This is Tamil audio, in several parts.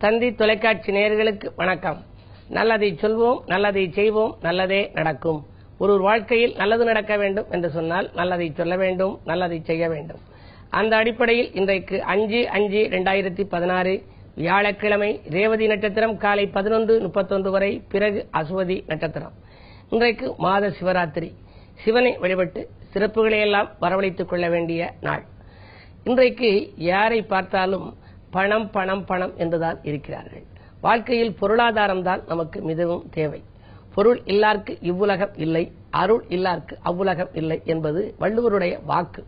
தந்தி தொலைக்காட்சி நேயர்களுக்கு வணக்கம். நல்லதை சொல்வோம், நல்லதை செய்வோம், நல்லதே நடக்கும். ஒரு வாழ்க்கையில் நல்லது நடக்க வேண்டும் என்று சொன்னால் நல்லதை சொல்ல வேண்டும், நல்லதை செய்ய வேண்டும். அந்த அடிப்படையில் இன்றைக்கு 5/5/2016 வியாழக்கிழமை ரேவதி நட்சத்திரம் காலை 11:31 வரை, பிறகு அசுவதி நட்சத்திரம். இன்றைக்கு மாத சிவராத்திரி. சிவனை வழிபட்டு சிறப்புகளை எல்லாம் வரவழைத்துக் கொள்ள வேண்டிய நாள். இன்றைக்கு யாரை பார்த்தாலும் பணம் பணம் பணம் என்றுதான் இருக்கிறார்கள். வாழ்க்கையில் பொருளாதாரம் தான் நமக்கு மிகவும் தேவை. பொருள் இல்லார்க்கு இவ்வுலகம் இல்லை, அருள் இல்லார்க்கு அவ்வுலகம் இல்லை என்பது வள்ளுவருடைய வாக்கு.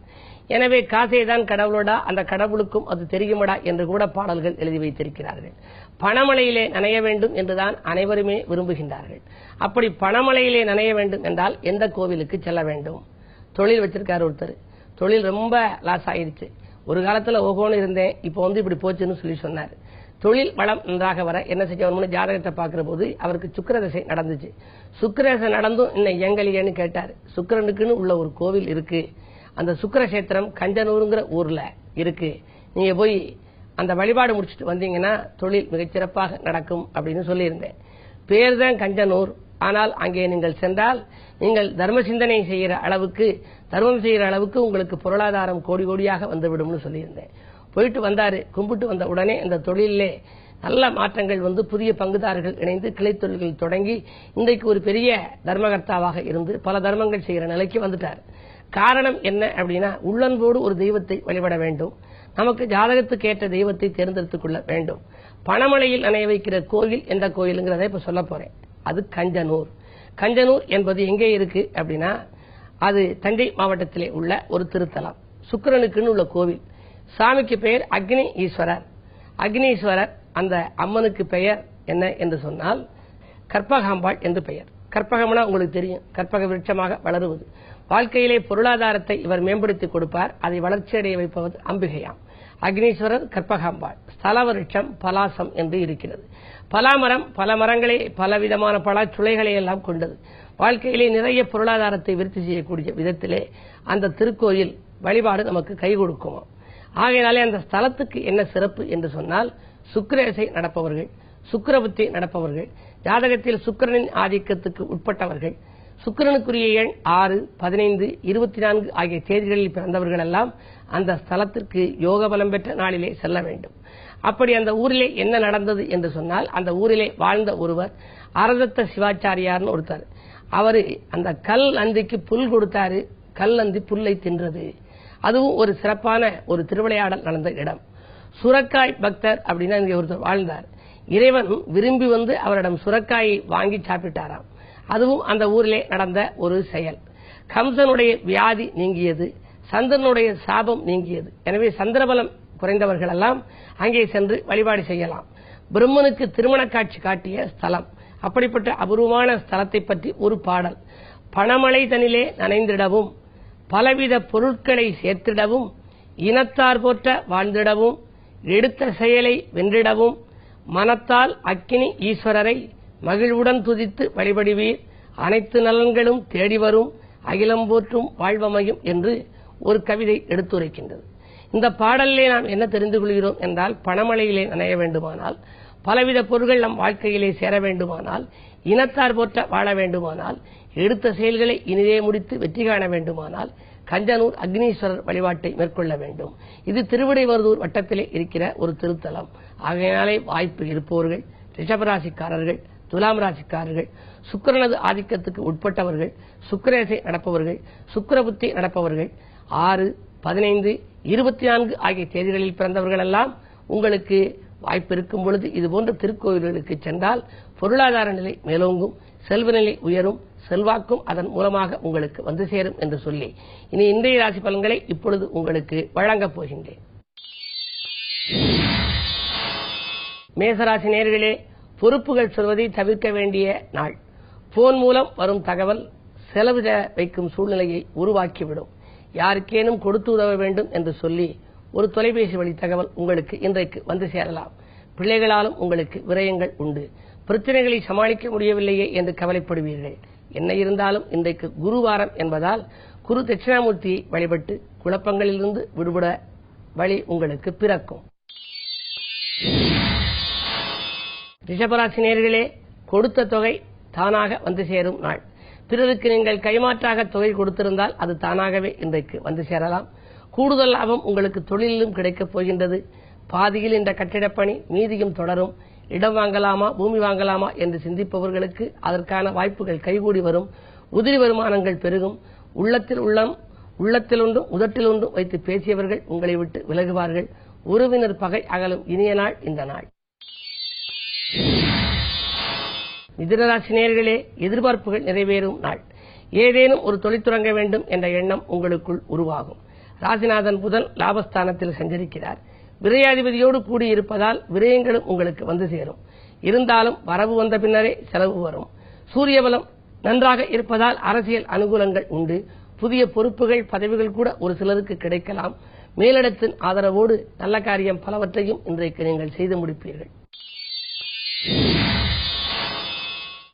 எனவே காசே தான் கடவுளோடா, அந்த கடவுளுக்கும் அது தெரியுமடா என்று கூட பாடல்கள் எழுதி வைத்திருக்கிறார்கள். பணமழையிலே நனைய வேண்டும் என்றுதான் அனைவருமே விரும்புகின்றார்கள். அப்படி பணமழையிலே நனைய வேண்டும் என்றால் எந்த கோவிலுக்கு செல்ல வேண்டும்? தொழில் வச்சிருக்காரு ஒருத்தர், தொழில் ரொம்ப லாஸ் ஆயிடுச்சு. ஒரு காலத்துல ஓகோன்னு இருந்தேன், இப்போ இப்படி போச்சுன்னு சொல்லி சொன்னார். தொழில் வளம் நன்றாக வர என்ன செய்யணும்னு ஜாதகத்தை பார்க்கிற போது அவருக்கு சுக்கிரதசை நடந்துச்சு. சுக்கிரதசை நடந்தும் இன்னும் எங்கலியன்னு கேட்டார். சுக்கிரனுக்குன்னு உள்ள ஒரு கோவில் இருக்கு, அந்த சுக்கிரகேத்திரம் கஞ்சனூருங்கிற ஊர்ல இருக்கு. நீங்க போய் அந்த வழிபாடு முடிச்சுட்டு வந்தீங்கன்னா தொழில் மிகச்சிறப்பாக நடக்கும் அப்படின்னு சொல்லியிருந்தேன். பேர் தான் கஞ்சனூர், ஆனால் அங்கே நீங்கள் சென்றால் நீங்கள் தர்ம சிந்தனை செய்கிற அளவுக்கு, தர்மம் செய்கிற அளவுக்கு உங்களுக்கு பொருளாதாரம் கோடி கோடியாக வந்துவிடும்னு சொல்லியிருந்தேன். போயிட்டு வந்தாரு. கும்பிட்டு வந்த உடனே இந்த தொழிலே நல்ல மாற்றங்கள் வந்து புதிய பங்குதாரர்கள் இணைந்து கிளை தொழில்கள் தொடங்கி இன்றைக்கு ஒரு பெரிய தர்மகர்த்தாவாக இருந்து பல தர்மங்கள் செய்கிற நிலைக்கு வந்துட்டார். காரணம் என்ன அப்படின்னா, உள்ளன்போடு ஒரு தெய்வத்தை வழிபட வேண்டும். நமக்கு ஜாதகத்துக்கு ஏற்ற தெய்வத்தை தேர்ந்தெடுத்துக் கொள்ள வேண்டும். பணமழையில் நனைய வைக்கிற கோயில் எந்த கோயிலுங்கிறத இப்ப சொல்ல போறேன். அது கஞ்சனூர். கஞ்சனூர் என்பது எங்கே இருக்கு அப்படின்னா, அது தஞ்சை மாவட்டத்திலே உள்ள ஒரு திருத்தலம். சுக்கிரனுக்குன்னு உள்ள கோவில். சாமிக்கு பெயர் அக்னி ஈஸ்வரர். அக்னீஸ்வரர். அந்த அம்மனுக்கு பெயர் என்ன என்று சொன்னால் கற்பகாம்பாள் என்று பெயர். கற்பகம்னா உங்களுக்கு தெரியும், கற்பக விருட்சமாக வளருவது. வாழ்க்கையிலே பொருளாதாரத்தை இவர் மேம்படுத்தி கொடுப்பார். அதை வளர்ச்சியடைய வைப்பது அம்பிகையாம். அக்னீஸ்வரர், கற்பகாம்பாள். ஸ்தல விருட்சம் பலாசம் என்று இருக்கிறது. பலாமரம் பல மரங்களை பலவிதமான பல சுளைகளை எல்லாம் கொண்டது. வாழ்க்கையிலே நிறைய பொருளாதாரத்தை விருத்தி செய்யக்கூடிய விதத்திலே அந்த திருக்கோயில் வழிபாடு நமக்கு கை கொடுக்குமா. ஆகையினாலே அந்த ஸ்தலத்துக்கு என்ன சிறப்பு என்று சொன்னால், சுக்கிரதசை நடப்பவர்கள், சுக்கிரபுத்தி நடப்பவர்கள், ஜாதகத்தில் சுக்கிரனின் ஆதிக்கத்துக்கு உட்பட்டவர்கள், சுக்கிரனுக்குரிய எண் 6, 15, 24 ஆகிய தேதிகளில் பிறந்தவர்கள் எல்லாம் அந்த ஸ்தலத்திற்கு யோக பலம் பெற்ற நாளிலே செல்ல வேண்டும். அப்படி அந்த ஊரிலே என்ன நடந்தது என்று சொன்னால், அந்த ஊரிலே வாழ்ந்த ஒருவர் அரதத்த சிவாச்சாரியார்னு ஒருத்தர். அவரு அந்த கல் நந்திக்கு புல் கொடுத்தாரு. கல் நந்தி புல்லை தின்றது. அதுவும் ஒரு சிறப்பான ஒரு திருவிளையாடல் நடந்த இடம். சுரக்காய் பக்தர் அப்படின்னா இங்கே ஒருத்தர் வாழ்ந்தார். இறைவன் விரும்பி வந்து அவரிடம் சுரக்காயை வாங்கி சாப்பிட்டாராம். அதுவும் அந்த ஊரிலே நடந்த ஒரு செயல். கம்சனுடைய வியாதி நீங்கியது, சந்திரனுடைய சாபம் நீங்கியது. எனவே சந்திரபலம் குறைந்தவர்கள் எல்லாம் அங்கே சென்று வழிபாடு செய்யலாம். பிரம்மனுக்கு திருமண காட்சி காட்டிய ஸ்தலம். அப்படிப்பட்ட அபூர்வமான ஸ்தலத்தை பற்றி ஒரு பாடல். பணமழை தனிலே நனைந்திடவும், பலவித பொருட்களை சேர்த்திடவும், இனத்தார் போற்ற வாழ்ந்திடவும், எடுத்த செயலை வென்றிடவும், மனத்தால் அக்கினி ஈஸ்வரரை மகிழ்வுடன் துதித்து வழிபடுவீர், அனைத்து நலன்களும் தேடி வரும், அகிலம் போற்றும் வாழ்வமையும் என்று ஒரு கவிதை எடுத்துரைக்கின்றது. இந்த பாடலிலே நாம் என்ன தெரிந்து கொள்கிறோம் என்றால், பணமழையிலே நனைய வேண்டுமானால், பலவித பொருட்கள் நம் வாழ்க்கையிலே சேர வேண்டுமானால், இனத்தார் போற்ற வாழ வேண்டுமானால், எடுத்த செயல்களை இனிதே முடித்து வெற்றி காண வேண்டுமானால் கஞ்சனூர் அக்னீஸ்வரர் வழிபாட்டை மேற்கொள்ள வேண்டும். இது திருவிடைமருதூர் வட்டத்திலே இருக்கிற ஒரு திருத்தலம். ஆகையினாலே வாய்ப்பு இருப்பவர்கள், ரிஷபராசிக்காரர்கள், துலாம் ராசிக்காரர்கள், சுக்கிரனது ஆதிக்கத்துக்கு உட்பட்டவர்கள், சுக்கிரதசை நடப்பவர்கள், சுக்கிரபுத்தி நடப்பவர்கள், 6, 15, 24 ஆகிய தேதிகளில் பிறந்தவர்கள் எல்லாம் உங்களுக்கு வாய்ப்பு இருக்கும் பொழுது இதுபோன்ற திருக்கோயில்களுக்கு சென்றால் பொருளாதார நிலை மேலோங்கும், செல்வ நிலை உயரும், செல்வாக்கும் அதன் மூலமாக உங்களுக்கு வந்து சேரும் என்று சொல்லி இனி இன்றைய ராசி பலன்களை இப்பொழுது உங்களுக்கு வழங்கப் போகின்றேன். மேசராசி நேயர்களே, பொறுப்புகள் சொல்வதை தவிர்க்க வேண்டிய நாள். போன் மூலம் வரும் தகவல் செலவு வைக்கும் சூழ்நிலையை உருவாக்கிவிடும். யாருக்கேனும் கொடுத்து உதவ வேண்டும் என்று சொல்லி ஒரு தொலைபேசி வழி தகவல் உங்களுக்கு இன்றைக்கு வந்து சேரலாம். பிள்ளைகளாலும் உங்களுக்கு விரயங்கள் உண்டு. பிரச்சனைகளை சமாளிக்க முடியவில்லையே என்று கவலைப்படுவீர்கள். என்ன இருந்தாலும் இன்றைக்கு குருவாரம் என்பதால் குரு தட்சிணாமூர்த்தியை வழிபட்டு குழப்பங்களிலிருந்து விடுபட வழி உங்களுக்கு பிறக்கும். ரிஷபராசி நேயர்களே, கொடுத்த தொகை தானாக வந்து சேரும் நாள். பிறருக்கு நீங்கள் கைமாற்றாக தொகை கொடுத்திருந்தால் அது தானாகவே இன்றைக்கு வந்து சேரலாம். கூடுதல் லாபம் உங்களுக்கு தொழிலிலும் கிடைக்கப் போகின்றது. பாதியில் இந்த கட்டிடப் பணி மீதியும் தொடரும். இடம் வாங்கலாமா பூமி வாங்கலாமா என்று சிந்திப்பவர்களுக்கு அதற்கான வாய்ப்புகள் கைகூடி வரும். உதிரி வருமானங்கள் பெருகும். உள்ளத்தில் ஒன்றும் உதட்டில் ஒன்றும் வைத்து பேசியவர்கள் உங்களை விட்டு விலகுவார்கள். உறவினர் பகை அகலும் இனிய நாள் இந்த நாள். மிதுனராசி நேயர்களே, எதிர்பார்ப்புகள் நிறைவேறும் நாள். ஏதேனும் ஒரு தொழில் தொடங்க வேண்டும் என்ற எண்ணம் உங்களுக்குள் உருவாகும். ராசிநாதன் புதன் லாபஸ்தானத்தில் சஞ்சரிக்கிறார். விரையாதிபதியோடு கூடியிருப்பதால் விரயங்களும் உங்களுக்கு வந்து சேரும். இருந்தாலும் வரவு வந்த பின்னரே செலவு வரும். சூரிய பலம் நன்றாக இருப்பதால் அரசியல் அனுகூலங்கள் உண்டு. புதிய பொறுப்புகள் பதவிகள் கூட ஒரு சிலருக்கு கிடைக்கலாம். மேலிடத்தின் ஆதரவோடு நல்ல காரியம் பலவற்றையும் இன்றைக்கு நீங்கள் செய்து முடிப்பீர்கள்.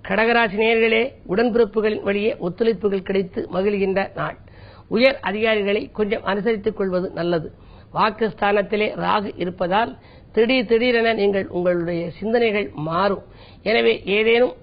கடகராசி நேயர்களே, உடன்பிறப்புகளின் வழியே ஒத்துழைப்புகள் கிடைத்து மகிழ்கின்ற நாள். உயர் அதிகாரிகளை கொஞ்சம் அனுசரித்துக் கொள்வது நல்லது. வாக்குஸ்தானத்திலே ராகு இருப்பதால் திடீரென நீங்கள் உங்களுடைய சிந்தனைகள் மாறும். எனவே ஏதேனும்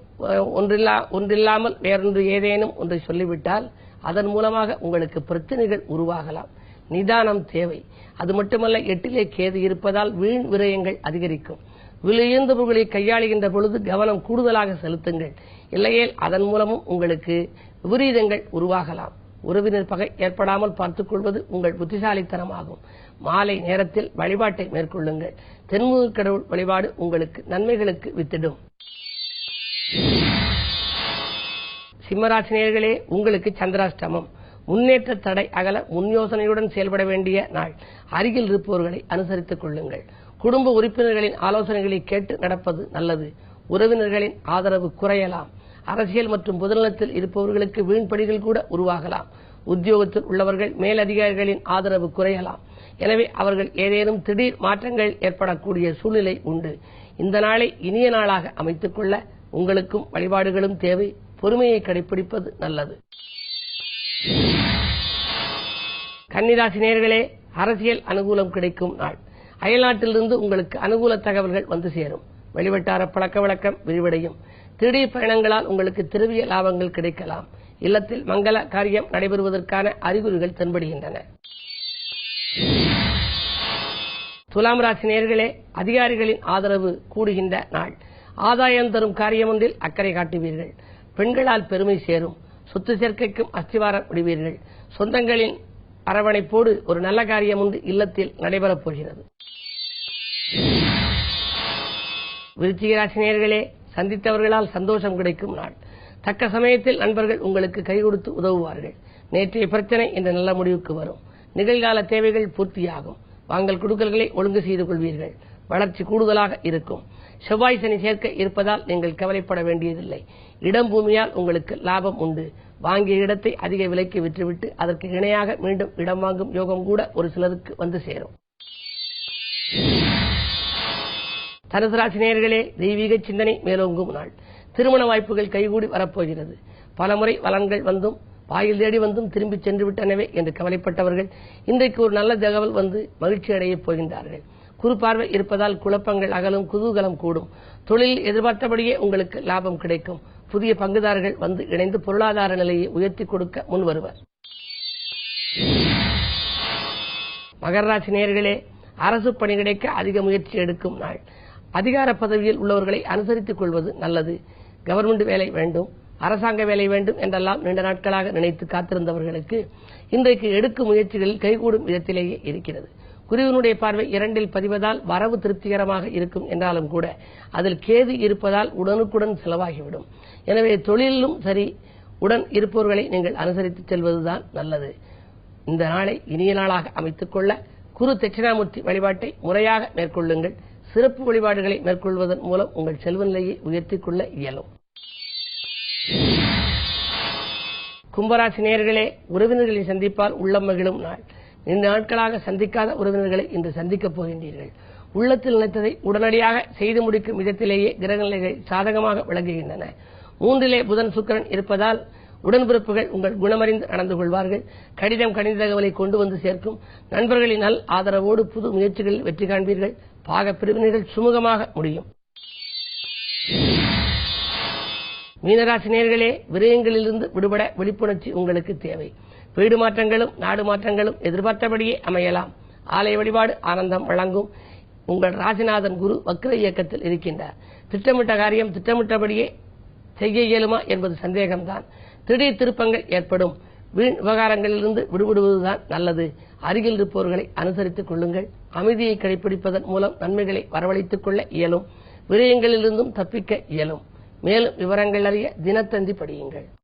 ஒன்றில்லாமல் வேறொன்று ஏதேனும் ஒன்றை சொல்லிவிட்டால் அதன் மூலமாக உங்களுக்கு பிரச்சனைகள் உருவாகலாம். நிதானம் தேவை. அது மட்டுமல்ல, 8லே கேது இருப்பதால் வீண் விரயங்கள் அதிகரிக்கும். விலையுந்தவர்களை கையாளுகின்ற பொழுது கவனம் கூடுதலாக செலுத்துங்கள். இல்லையேல் அதன் மூலமும் உங்களுக்கு விபரீதங்கள் உருவாகலாம். உறவினர் பகை ஏற்படாமல் பார்த்துக் கொள்வது உங்கள் புத்திசாலித்தனமாகும். மாலை நேரத்தில் வழிபாட்டை மேற்கொள்ளுங்கள். தென்முக கடவுள் வழிபாடு உங்களுக்கு நன்மைகளுக்கு வித்திடும். சிம்மராசி நேயர்களே, உங்களுக்கு சந்திராஷ்டமம். முன்னேற்ற தடை அகல முன்யோசனையுடன் செயல்பட வேண்டிய நாள். அருகில் இருப்பவர்களை அனுசரித்துக் கொள்ளுங்கள். குடும்ப உறுப்பினர்களின் ஆலோசனைகளை கேட்டு நடப்பது நல்லது. உறவினர்களின் ஆதரவு குறையலாம். அரசியல் மற்றும் பொதுநலத்தில் இருப்பவர்களுக்கு வீண்படிகள் கூட உருவாகலாம். உத்தியோகத்தில் உள்ளவர்கள் மேலதிகாரிகளின் ஆதரவு குறையலாம். எனவே அவர்கள் ஏதேனும் திடீர் மாற்றங்கள் ஏற்படக்கூடிய சூழ்நிலை உண்டு. இந்த நாளை இனிய நாளாக அமைத்துக் கொள்ள உங்களுக்கும் வழிபாடுகளும் தேவை. பொறுமையை கடைபிடிப்பது நல்லது. கன்னிராசி நேயர்களே, அரசியல் அனுகூலம் கிடைக்கும் நாள். அயல்நாட்டிலிருந்து உங்களுக்கு அனுகூல தகவல்கள் வந்து சேரும். வெளிவட்டார பழக்க வழக்கம் விரிவடையும். திடீர் பயணங்களால் உங்களுக்கு திரவிய லாபங்கள் கிடைக்கலாம். இல்லத்தில் மங்கள காரியம் நடைபெறுவதற்கான அறிகுறிகள் தென்படுகின்றன. துலாம் ராசி நேயர்களே, அதிகாரிகளின் ஆதரவு கூடுகின்ற நாள். ஆதாயம் தரும் காரியம் ஒன்றில் அக்கறை காட்டுவீர்கள். பெண்களால் பெருமை சேரும். சொத்து சேர்க்கைக்கும் அஸ்திவாரம் விடுவீர்கள். சொந்தங்களின் அரவணைப்போடு ஒரு நல்ல காரியம் ஒன்று இல்லத்தில் நடைபெறப் போகிறது. விருச்சிக ராசி நேயர்களே, சந்தித்தவர்களால் சந்தோஷம் கிடைக்கும் நாள். தக்க சமயத்தில் நண்பர்கள் உங்களுக்கு கை கொடுத்து உதவுவார்கள். நேற்றைய பிரச்சனை இன்று நல்ல முடிவுக்கு வரும். நிகழ்கால தேவைகள் பூர்த்தியாகும். வாங்கல் கொடுக்கல்களை ஒழுங்கு செய்து கொள்வீர்கள். வளர்ச்சி கூடுதலாக இருக்கும். செவ்வாய் சனி சேர்க்க இருப்பதால் நீங்கள் கவலைப்பட வேண்டியதில்லை. இடம் பூமியால் உங்களுக்கு லாபம் உண்டு. வாங்கிய இடத்தை அதிக விலைக்கு விற்றுவிட்டு அதற்கு இணையாக மீண்டும் இடம் வாங்கும் யோகம் கூட ஒரு சிலருக்கு வந்து சேரும். தனுசு ராசி நேயர்களே, தெய்வீக சிந்தனை மேலோங்கும் நாள். திருமண வாய்ப்புகள் கைகூடி வரப்போகிறது. பலமுறை வளன்கள் வந்தும் வாயில் தேடி வந்தும் திரும்பி சென்று விட்டனவே என்று கவலைப்பட்டவர்கள் இன்றைக்கு ஒரு நல்ல தகவல் வந்து மகிழ்ச்சி அடையப் போகின்றார்கள். குறுபார்வை இருப்பதால் குழப்பங்கள் அகலும். குதூகலம் கூடும். தொழிலில் எதிர்பார்த்தபடியே உங்களுக்கு லாபம் கிடைக்கும். புதிய பங்குதாரர்கள் வந்து இணைந்து பொருளாதார நிலையை உயர்த்தி கொடுக்க முன்வருவர். மகர ராசி நேயர்களே, அரசு பணி கிடைக்க அதிக முயற்சி எடுக்கும் நாள். அதிகார பதவியில் உள்ளவர்களை அனுசரித்துக் கொள்வது நல்லது. கவர்மெண்ட் வேலை வேண்டும், அரசாங்க வேலை வேண்டும் என்றெல்லாம் நீண்ட நாட்களாக நினைத்து காத்திருந்தவர்களுக்கு இன்றைக்கு எடுக்கும் முயற்சிகளில் கைகூடும் விதத்திலேயே இருக்கிறது. குருவினுடைய பார்வை 2ல் பதிவதால் வரவு திருப்திகரமாக இருக்கும் என்றாலும் கூட அதில் கேது இருப்பதால் உடனுக்குடன் செலவாகிவிடும். எனவே தொழிலும் சரி, உடன் இருப்பவர்களை நீங்கள் அனுசரித்து செல்வதுதான் நல்லது. இந்த நாளை இனிய நாளாக அமைத்துக் கொள்ள குரு தட்சிணாமூர்த்தி வழிபாட்டை முறையாக மேற்கொள்ளுங்கள். சிறப்பு வழிபாடுகளை மேற்கொள்வதன் மூலம் உங்கள் செல்வ நிலையை உயர்த்திக் கொள்ள இயலும். கும்பராசி நேயர்களே, உறவினர்களை சந்திப்பால் உள்ளம் மகிழும் நாள். இந்த நாட்களாக சந்திக்காத உறவினர்களை இன்று சந்திக்கப் போகின்றீர்கள். உள்ளத்தில் நினைத்ததை உடனடியாக செய்து முடிக்கும் விதத்திலேயே கிரகநிலைகள் சாதகமாக விளங்குகின்றன. 3லே புதன் சுக்கிரன் இருப்பதால் உடன்பிறப்புகள் உங்கள் குணமறிந்து நடந்து கொள்வார்கள். கடிதம் கணித தகவலை கொண்டு வந்து சேர்க்கும். நண்பர்களின் நல் ஆதரவோடு புது முயற்சிகளில் வெற்றி காண்பீர்கள். பாக பிரிவினைகள் சுமூகமாக முடியும். மீனராசி நேயர்களே, விரயங்களிலிருந்து விடுபட விழிப்புணர்ச்சி உங்களுக்கு தேவை. வீடு மாற்றங்களும் நாடு மாற்றங்களும் எதிர்பார்த்தபடியே அமையலாம். ஆலய வழிபாடு ஆனந்தம் வழங்கும். உங்கள் ராசிநாதன் குரு வக்ர இயக்கத்தில் இருக்கின்றார். திட்டமிட்ட காரியம் திட்டமிட்டபடியே செய்ய இயலுமா என்பது சந்தேகம்தான். திடீர் திருப்பங்கள் ஏற்படும். வீண் விவகாரங்களிலிருந்து விடுபடுவதுதான் நல்லது. அருகில் இருப்பவர்களை அனுசரித்துக் கொள்ளுங்கள். அமைதியை கடைபிடிப்பதன் மூலம் நன்மைகளை வரவழைத்துக் கொள்ள இயலும். விரயங்களிலிருந்தும் தப்பிக்க இயலும். மேலும் விவரங்கள் அறிய தினத்தந்தி படியுங்கள்.